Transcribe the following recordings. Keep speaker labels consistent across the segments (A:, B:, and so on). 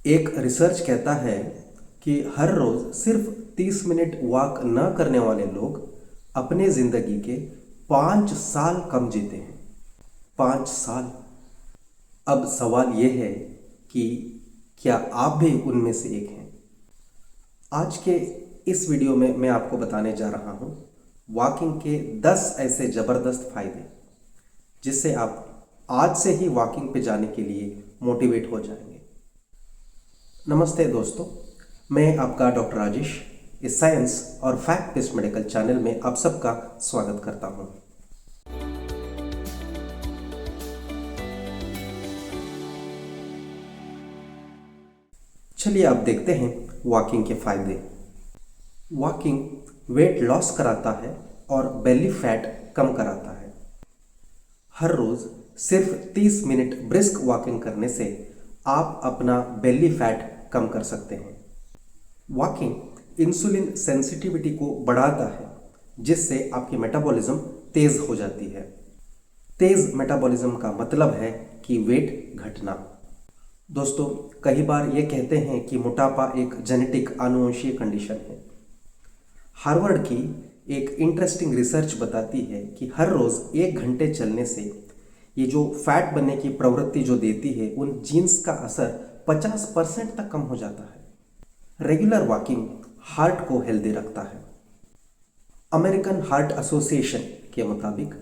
A: एक रिसर्च कहता है कि हर रोज सिर्फ 30 मिनट वॉक न करने वाले लोग अपने जिंदगी के 5 साल कम जीते हैं। 5 साल। अब सवाल यह है कि क्या आप भी उनमें से एक हैं? आज के इस वीडियो में मैं आपको बताने जा रहा हूं वॉकिंग के 10 ऐसे ज़बरदस्त फायदे जिससे आप आज से ही वॉकिंग पे जाने के लिए मोटिवेट हो जाएंगे। नमस्ते दोस्तों, मैं आपका डॉक्टर राजेश इस साइंस और फैक्ट बेस्ड मेडिकल चैनल में आप सबका स्वागत करता हूं। चलिए आप देखते हैं वॉकिंग के फायदे। वॉकिंग वेट लॉस कराता है और बेली फैट कम कराता है। हर रोज सिर्फ 30 मिनट ब्रिस्क वॉकिंग करने से आप अपना बेली फैट कम कर सकते हैं। वॉकिंग इंसुलिन सेंसिटिविटी को बढ़ाता है जिससे आपकी मेटाबॉलिज्म तेज हो जाती है। तेज मेटाबॉलिज्म का मतलब है कि वेट घटना। दोस्तों, कई बार ये कहते हैं कि मोटापा एक जेनेटिक आनुवंशीय कंडीशन है। हार्वर्ड की एक इंटरेस्टिंग रिसर्च बताती है कि हर रोज 1 घंटे चलने से ये जो फैट बनने की प्रवृत्ति जो देती है उन जीन्स का असर 50% तक कम हो जाता है। रेगुलर वॉकिंग हार्ट को हेल्दी रखता है। अमेरिकन हार्ट एसोसिएशन के मुताबिक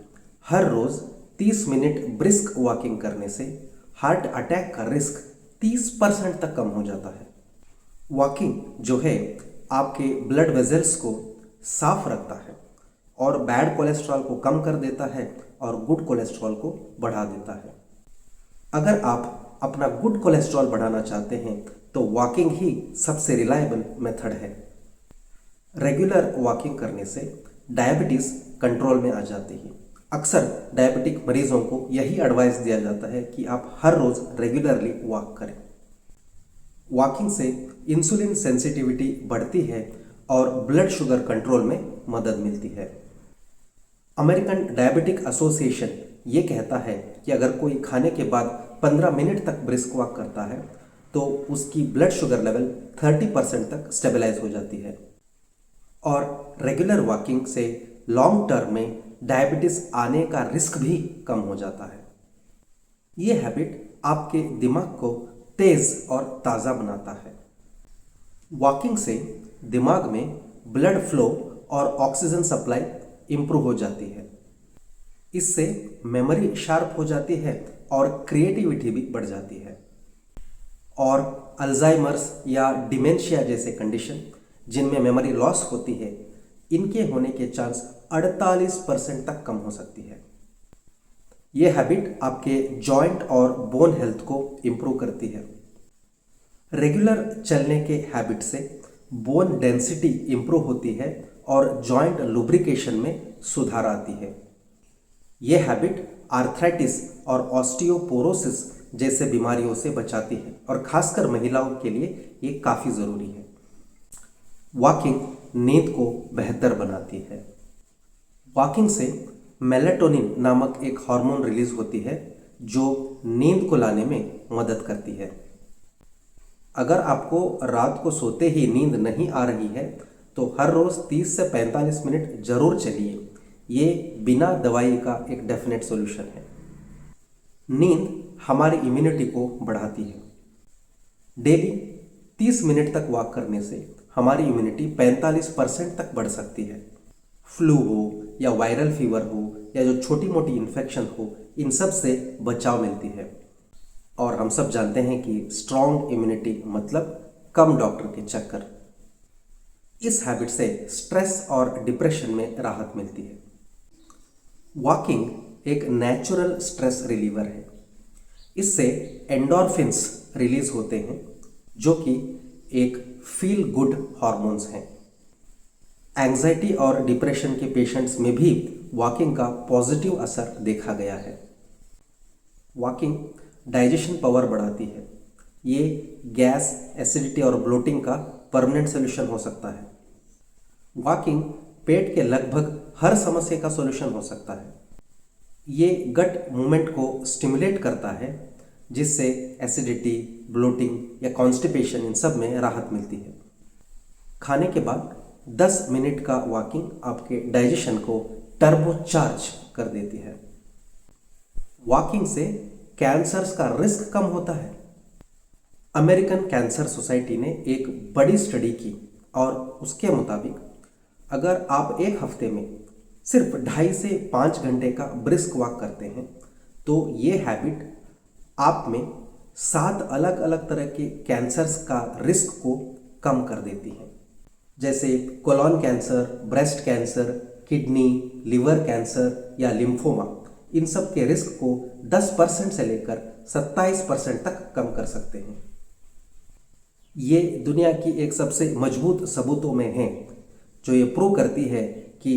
A: हर रोज 30 मिनट ब्रिस्क वॉकिंग करने से हार्ट अटैक का रिस्क 30% तक कम हो जाता है। वॉकिंग जो है आपके ब्लड वेजल्स को साफ रखता है और बैड कोलेस्ट्रॉल को कम कर देता है और गुड कोलेस्ट्रॉल को बढ़ा देता है। अगर आप अपना गुड कोलेस्ट्रॉल बढ़ाना चाहते हैं तो वॉकिंग ही सबसे रिलायबल मेथड है। रेगुलर वॉकिंग करने से डायबिटीज कंट्रोल में आ जाती है। अक्सर डायबिटिक मरीजों को यही एडवाइस दिया जाता है कि आप हर रोज रेगुलरली वॉक करें। वॉकिंग से इंसुलिन सेंसिटिविटी बढ़ती है और ब्लड शुगर कंट्रोल में मदद मिलती है। अमेरिकन डायबिटिक एसोसिएशन ये कहता है कि अगर कोई खाने के बाद 15 मिनट तक ब्रिस्क वॉक करता है तो उसकी ब्लड शुगर लेवल 30% तक स्टेबलाइज हो जाती है। और रेगुलर वॉकिंग से लॉन्ग टर्म में डायबिटीज आने का रिस्क भी कम हो जाता है। ये हैबिट आपके दिमाग को तेज और ताज़ा बनाता है। वॉकिंग से दिमाग में ब्लड फ्लो और ऑक्सीजन सप्लाई इंप्रूव हो जाती है। इससे मेमोरी शार्प हो जाती है और क्रिएटिविटी भी बढ़ जाती है। और अल्जाइमर्स या डिमेंशिया जैसे कंडीशन जिनमें मेमोरी लॉस होती है, इनके होने के चांस 48% तक कम हो सकती है। यह हैबिट आपके जॉइंट और बोन हेल्थ को इंप्रूव करती है। रेगुलर चलने के हैबिट से बोन डेंसिटी इंप्रूव होती है और जॉइंट लुब्रिकेशन में सुधार आती है। यह हैबिट आर्थराइटिस और ऑस्टियोपोरोसिस जैसे बीमारियों से बचाती है और खासकर महिलाओं के लिए ये काफ़ी ज़रूरी है। वॉकिंग नींद को बेहतर बनाती है। वॉकिंग से मेलाटोनिन नामक एक हार्मोन रिलीज होती है जो नींद को लाने में मदद करती है। अगर आपको रात को सोते ही नींद नहीं आ रही है तो हर रोज़ 30 से 45 मिनट जरूर चलिए। ये बिना दवाई का एक डेफिनेट सॉल्यूशन है। नींद हमारी इम्यूनिटी को बढ़ाती है। डेली 30 मिनट तक वॉक करने से हमारी इम्यूनिटी 45% तक बढ़ सकती है। फ्लू हो या वायरल फीवर हो या जो छोटी मोटी इन्फेक्शन हो, इन सब से बचाव मिलती है। और हम सब जानते हैं कि स्ट्रॉन्ग इम्यूनिटी मतलब कम डॉक्टर के चक्कर। इस हैबिट से स्ट्रेस और डिप्रेशन में राहत मिलती है। वॉकिंग एक नेचुरल स्ट्रेस रिलीवर है। इससे एंडोर्फिन्स रिलीज होते हैं जो कि एक फील गुड हार्मोन्स हैं। एंजाइटी और डिप्रेशन के पेशेंट्स में भी वॉकिंग का पॉजिटिव असर देखा गया है। वॉकिंग डाइजेशन पावर बढ़ाती है। ये गैस, एसिडिटी और ब्लोटिंग का परमानेंट सोल्यूशन हो सकता है। वॉकिंग पेट के लगभग हर समस्या का सॉल्यूशन हो सकता है। ये गट मूवमेंट को स्टिमुलेट करता है जिससे एसिडिटी, ब्लोटिंग या कॉन्स्टिपेशन, इन सब में राहत मिलती है। खाने के बाद 10 मिनट का वॉकिंग आपके डाइजेशन को टर्बो चार्ज कर देती है। वॉकिंग से कैंसर्स का रिस्क कम होता है। अमेरिकन कैंसर सोसाइटी ने एक बड़ी स्टडी की और उसके मुताबिक अगर आप एक हफ्ते में सिर्फ 2.5 से 5 घंटे का ब्रिस्क वॉक करते हैं तो ये हैबिट आप में 7 अलग अलग तरह के कैंसर्स का रिस्क को कम कर देती है, जैसे colon cancer, breast cancer, kidney, liver cancer या लिम्फोमा। इन सब के रिस्क को 10% से लेकर 27% तक कम कर सकते हैं। ये दुनिया की एक सबसे मजबूत सबूतों में है जो ये प्रूव करती है कि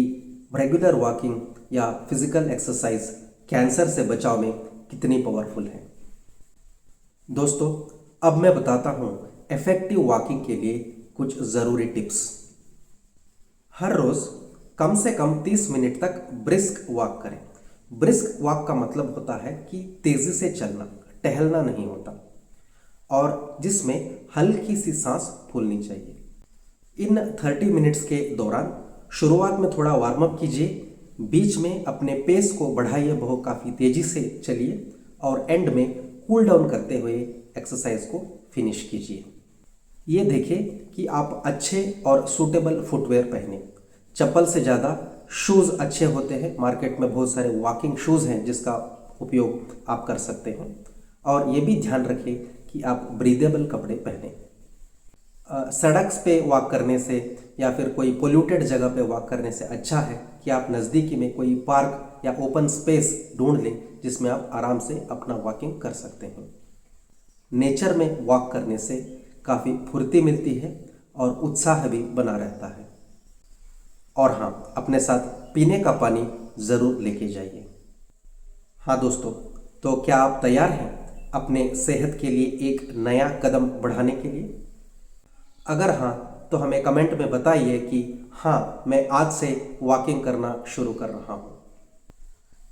A: रेगुलर वॉकिंग या फिजिकल एक्सरसाइज कैंसर से बचाव में कितनी पावरफुल है। दोस्तों, अब मैं बताता हूँ इफेक्टिव वॉकिंग के लिए कुछ ज़रूरी टिप्स। हर रोज़ कम से कम 30 मिनट तक ब्रिस्क वॉक करें। ब्रिस्क वॉक का मतलब होता है कि तेज़ी से चलना, टहलना नहीं होता, और जिसमें हल्की सी सांस फूलनी चाहिए। इन 30 मिनट्स के दौरान शुरुआत में थोड़ा वार्म अप कीजिए, बीच में अपने पेस को बढ़ाइए, बहुत काफ़ी तेज़ी से चलिए, और एंड में कूल डाउन करते हुए एक्सरसाइज को फिनिश कीजिए। ये देखिए कि आप अच्छे और सूटेबल फुटवेयर पहने। चप्पल से ज़्यादा शूज़ अच्छे होते हैं। मार्केट में बहुत सारे वॉकिंग शूज़ हैं जिसका उपयोग आप कर सकते हैं। और ये भी ध्यान रखें कि आप ब्रीदेबल कपड़े पहने। सड़क पे वॉक करने से या फिर कोई पोल्यूटेड जगह पे वॉक करने से अच्छा है कि आप नज़दीकी में कोई पार्क या ओपन स्पेस ढूंढ लें जिसमें आप आराम से अपना वॉकिंग कर सकते हैं। नेचर में वॉक करने से काफ़ी फुर्ती मिलती है और उत्साह भी बना रहता है। और हाँ, अपने साथ पीने का पानी ज़रूर लेके जाइए। हाँ दोस्तों, तो क्या आप तैयार हैं अपने सेहत के लिए एक नया कदम बढ़ाने के लिए? अगर हाँ, तो हमें कमेंट में बताइए कि हाँ, मैं आज से वॉकिंग करना शुरू कर रहा हूँ।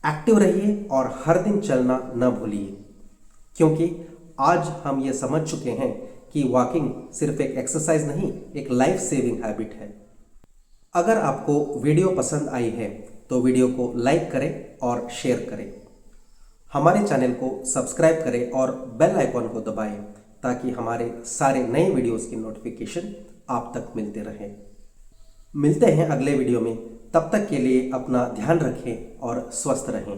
A: एक्टिव रहिए और हर दिन चलना न भूलिए, क्योंकि आज हम ये समझ चुके हैं कि वॉकिंग सिर्फ एक एक्सरसाइज नहीं, एक लाइफ सेविंग हैबिट है। अगर आपको वीडियो पसंद आई है तो वीडियो को लाइक करें और शेयर करें। हमारे चैनल को सब्सक्राइब करें और बेल आइकॉन को दबाएं ताकि हमारे सारे नए वीडियोस की नोटिफिकेशन आप तक मिलते रहें। मिलते हैं अगले वीडियो में, तब तक के लिए अपना ध्यान रखें और स्वस्थ रहें।